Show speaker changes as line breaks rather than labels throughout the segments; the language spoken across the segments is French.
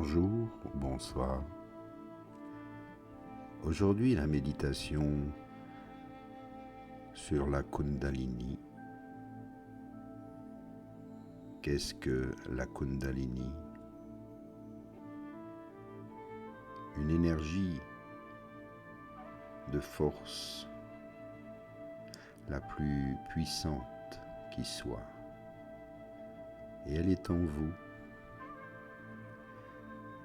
Bonjour ou bonsoir. Aujourd'hui, la méditation sur la Kundalini. Qu'est-ce que la Kundalini? Une énergie de force la plus puissante qui soit. Et elle est en vous.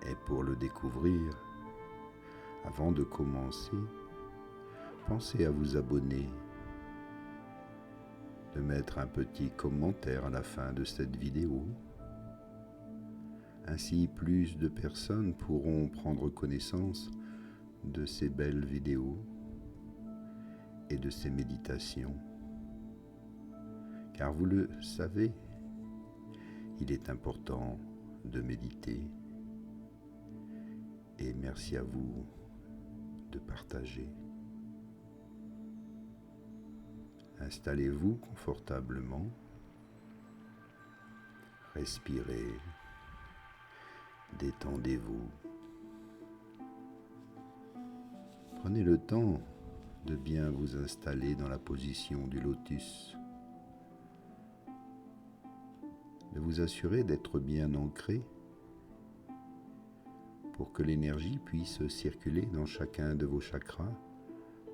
Et pour le découvrir, avant de commencer, pensez à vous abonner, de mettre un petit commentaire à la fin de cette vidéo. Ainsi, plus de personnes pourront prendre connaissance de ces belles vidéos et de ces méditations. Car vous le savez, il est important de méditer. Et merci à vous de partager. Installez-vous confortablement, respirez, détendez-vous. Prenez le temps de bien vous installer dans la position du lotus, de vous assurer d'être bien ancré pour que l'énergie puisse circuler dans chacun de vos chakras,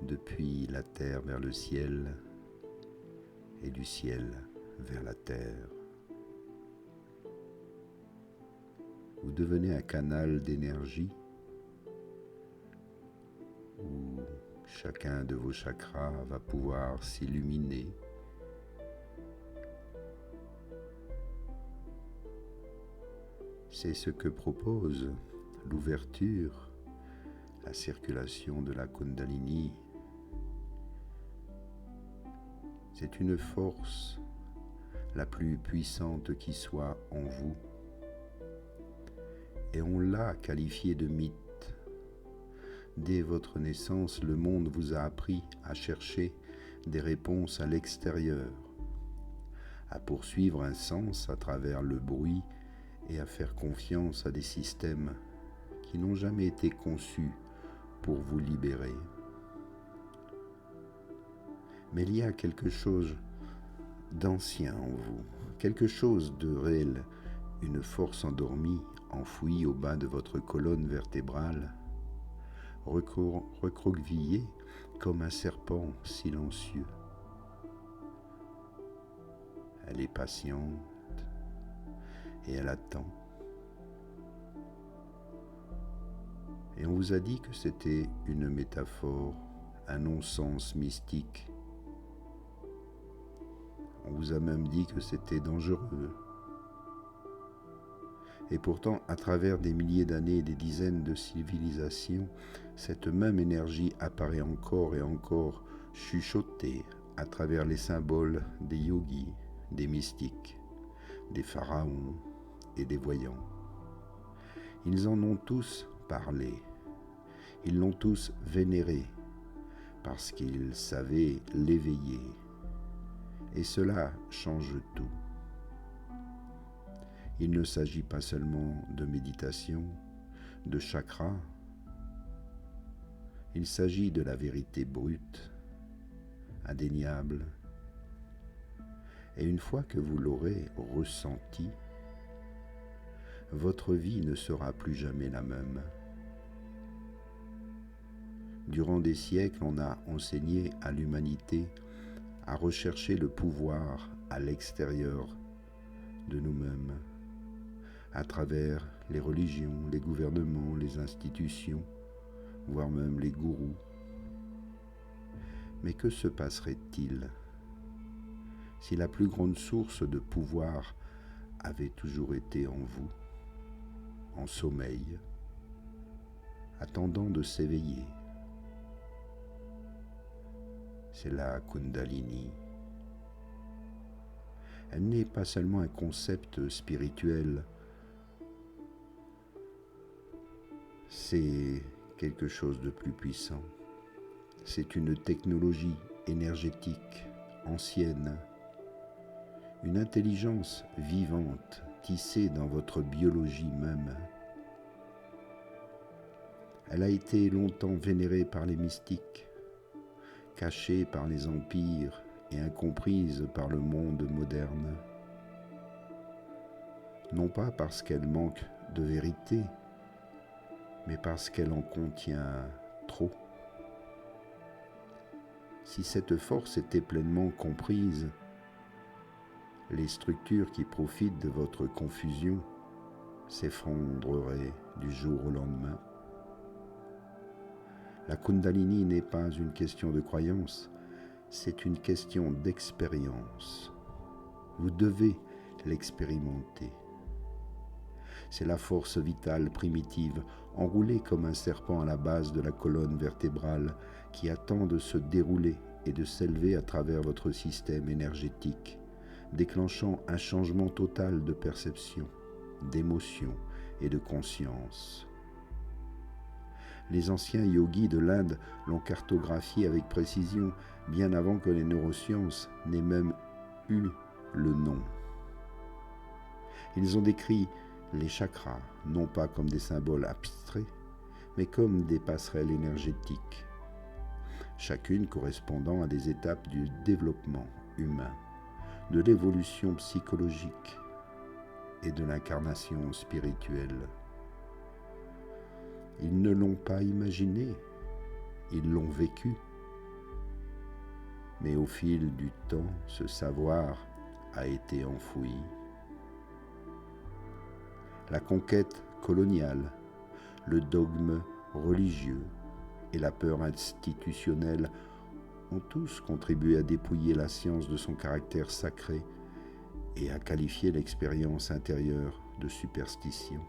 depuis la terre vers le ciel et du ciel vers la terre. Vous devenez un canal d'énergie où chacun de vos chakras va pouvoir s'illuminer. C'est ce que propose l'ouverture, la circulation de la Kundalini. C'est une force la plus puissante qui soit en vous. Et on l'a qualifiée de mythe. Dès votre naissance, le monde vous a appris à chercher des réponses à l'extérieur, à poursuivre un sens à travers le bruit et à faire confiance à des systèmes qui n'ont jamais été conçus pour vous libérer. Mais il y a quelque chose d'ancien en vous, quelque chose de réel, une force endormie, enfouie au bas de votre colonne vertébrale, recroquevillée comme un serpent silencieux. Elle est patiente et elle attend. Et on vous a dit que c'était une métaphore, un non-sens mystique. On vous a même dit que c'était dangereux. Et pourtant, à travers des milliers d'années et des dizaines de civilisations, cette même énergie apparaît encore et encore, chuchotée à travers les symboles des yogis, des mystiques, des pharaons et des voyants. Ils en ont tous parlé, ils l'ont tous vénéré, parce qu'ils savaient l'éveiller. Et cela change tout. Il ne s'agit pas seulement de méditation, de chakra. Il s'agit de la vérité brute, indéniable. Et une fois que vous l'aurez ressenti, votre vie ne sera plus jamais la même. Durant des siècles, on a enseigné à l'humanité à rechercher le pouvoir à l'extérieur de nous-mêmes, à travers les religions, les gouvernements, les institutions, voire même les gourous. Mais que se passerait-il si la plus grande source de pouvoir avait toujours été en vous, en sommeil, attendant de s'éveiller? C'est la Kundalini. Elle n'est pas seulement un concept spirituel, c'est quelque chose de plus puissant. C'est une technologie énergétique ancienne, une intelligence vivante tissée dans votre biologie même. Elle a été longtemps vénérée par les mystiques, cachée par les empires et incomprise par le monde moderne. Non pas parce qu'elle manque de vérité, mais parce qu'elle en contient trop. Si cette force était pleinement comprise, les structures qui profitent de votre confusion s'effondreraient du jour au lendemain. La Kundalini n'est pas une question de croyance, c'est une question d'expérience. Vous devez l'expérimenter. C'est la force vitale primitive, enroulée comme un serpent à la base de la colonne vertébrale, qui attend de se dérouler et de s'élever à travers votre système énergétique, déclenchant un changement total de perception, d'émotion et de conscience. Les anciens yogis de l'Inde l'ont cartographié avec précision, bien avant que les neurosciences n'aient même eu le nom. Ils ont décrit les chakras, non pas comme des symboles abstraits, mais comme des passerelles énergétiques, chacune correspondant à des étapes du développement humain, de l'évolution psychologique et de l'incarnation spirituelle. Ils ne l'ont pas imaginé, ils l'ont vécu. Mais au fil du temps, ce savoir a été enfoui. La conquête coloniale, le dogme religieux et la peur institutionnelle ont tous contribué à dépouiller la science de son caractère sacré et à qualifier l'expérience intérieure de superstition.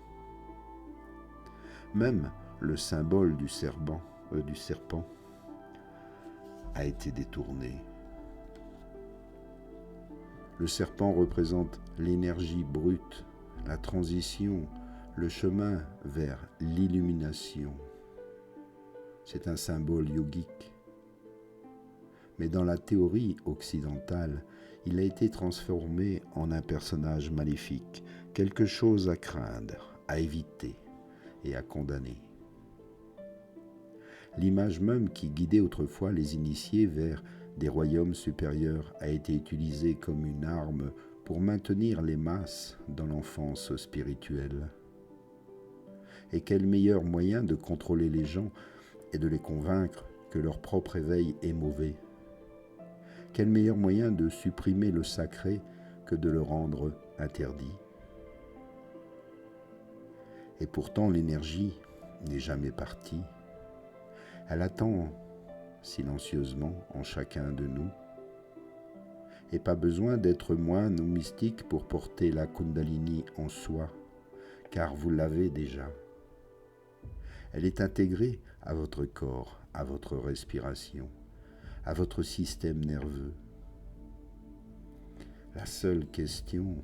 Même le symbole du serpent a été détourné. Le serpent représente l'énergie brute, la transition, le chemin vers l'illumination. C'est un symbole yogique. Mais dans la théorie occidentale, il a été transformé en un personnage maléfique, quelque chose à craindre, à éviter et à condamner. L'image même qui guidait autrefois les initiés vers des royaumes supérieurs a été utilisée comme une arme pour maintenir les masses dans l'enfance spirituelle. Et quel meilleur moyen de contrôler les gens et de les convaincre que leur propre éveil est mauvais? Quel meilleur moyen de supprimer le sacré que de le rendre interdit? Et pourtant l'énergie n'est jamais partie. Elle attend silencieusement en chacun de nous. Et pas besoin d'être moine ou mystique pour porter la Kundalini en soi, car vous l'avez déjà. Elle est intégrée à votre corps, à votre respiration, à votre système nerveux. La seule question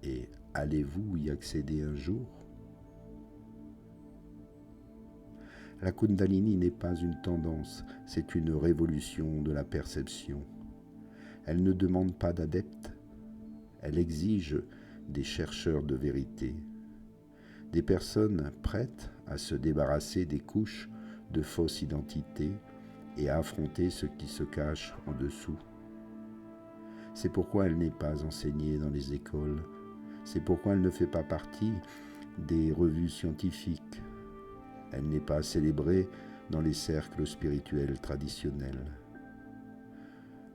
est, allez-vous y accéder un jour? La Kundalini n'est pas une tendance, c'est une révolution de la perception. Elle ne demande pas d'adeptes, elle exige des chercheurs de vérité, des personnes prêtes à se débarrasser des couches de fausse identité et à affronter ce qui se cache en dessous. C'est pourquoi elle n'est pas enseignée dans les écoles, c'est pourquoi elle ne fait pas partie des revues scientifiques. Elle n'est pas célébrée dans les cercles spirituels traditionnels.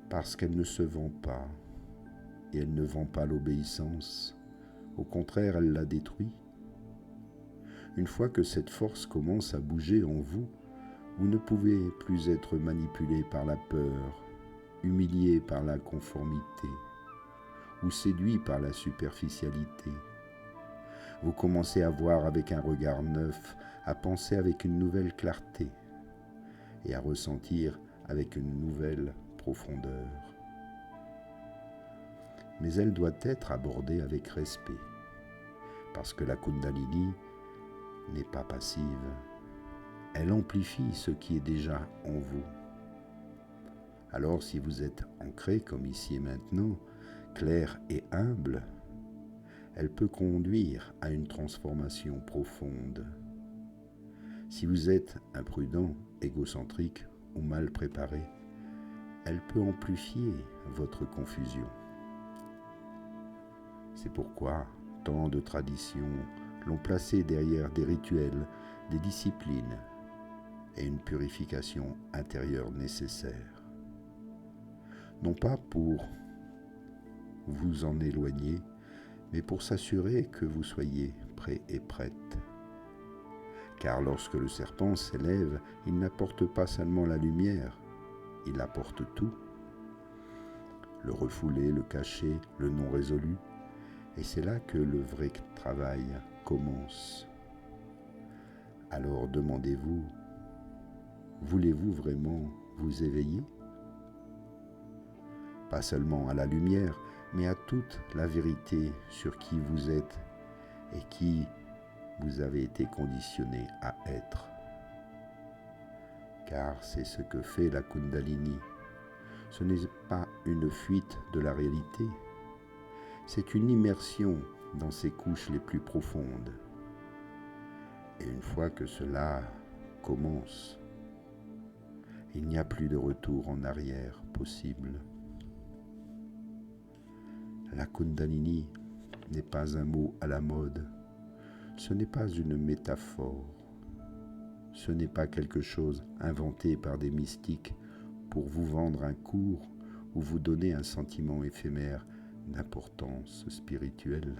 Parce qu'elle ne se vend pas, et elle ne vend pas l'obéissance. Au contraire, elle la détruit. Une fois que cette force commence à bouger en vous, vous ne pouvez plus être manipulé par la peur, humilié par la conformité, ou séduit par la superficialité. Vous commencez à voir avec un regard neuf, à penser avec une nouvelle clarté et à ressentir avec une nouvelle profondeur. Mais elle doit être abordée avec respect, parce que la Kundalini n'est pas passive. Elle amplifie ce qui est déjà en vous. Alors si vous êtes ancré comme ici et maintenant, clair et humble, elle peut conduire à une transformation profonde. Si vous êtes imprudent, égocentrique ou mal préparé, elle peut amplifier votre confusion. C'est pourquoi tant de traditions l'ont placé derrière des rituels, des disciplines et une purification intérieure nécessaire. Non pas pour vous en éloigner, mais pour s'assurer que vous soyez prêt et prête. Car lorsque le serpent s'élève, il n'apporte pas seulement la lumière, il apporte tout. Le refoulé, le caché, le non résolu. Et c'est là que le vrai travail commence. Alors demandez-vous, voulez-vous vraiment vous éveiller? Pas seulement à la lumière, mais à toute la vérité sur qui vous êtes et qui vous avez été conditionné à être. Car c'est ce que fait la Kundalini. Ce n'est pas une fuite de la réalité, c'est une immersion dans ses couches les plus profondes. Et une fois que cela commence, il n'y a plus de retour en arrière possible. La Kundalini n'est pas un mot à la mode, ce n'est pas une métaphore, ce n'est pas quelque chose inventé par des mystiques pour vous vendre un cours ou vous donner un sentiment éphémère d'importance spirituelle.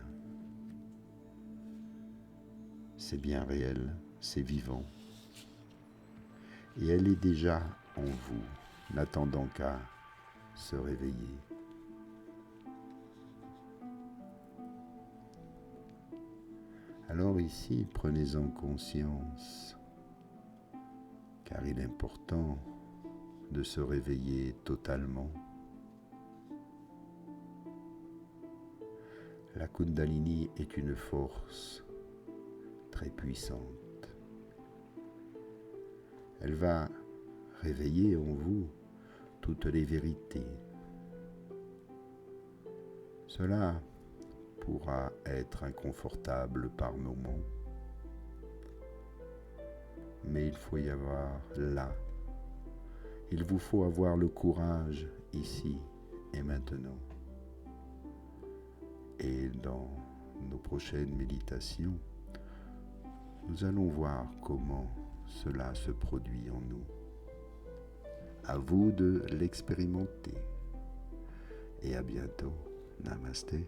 C'est bien réel, c'est vivant. Et elle est déjà en vous, n'attendant qu'à se réveiller. Alors ici, prenez-en conscience, car il est important de se réveiller totalement. La Kundalini est une force très puissante. Elle va réveiller en vous toutes les vérités. Cela pourra être inconfortable par moments, mais il faut y avoir là. Il vous faut avoir le courage ici et maintenant. Et dans nos prochaines méditations, nous allons voir comment cela se produit en nous. À vous de l'expérimenter. Et à bientôt. Namasté.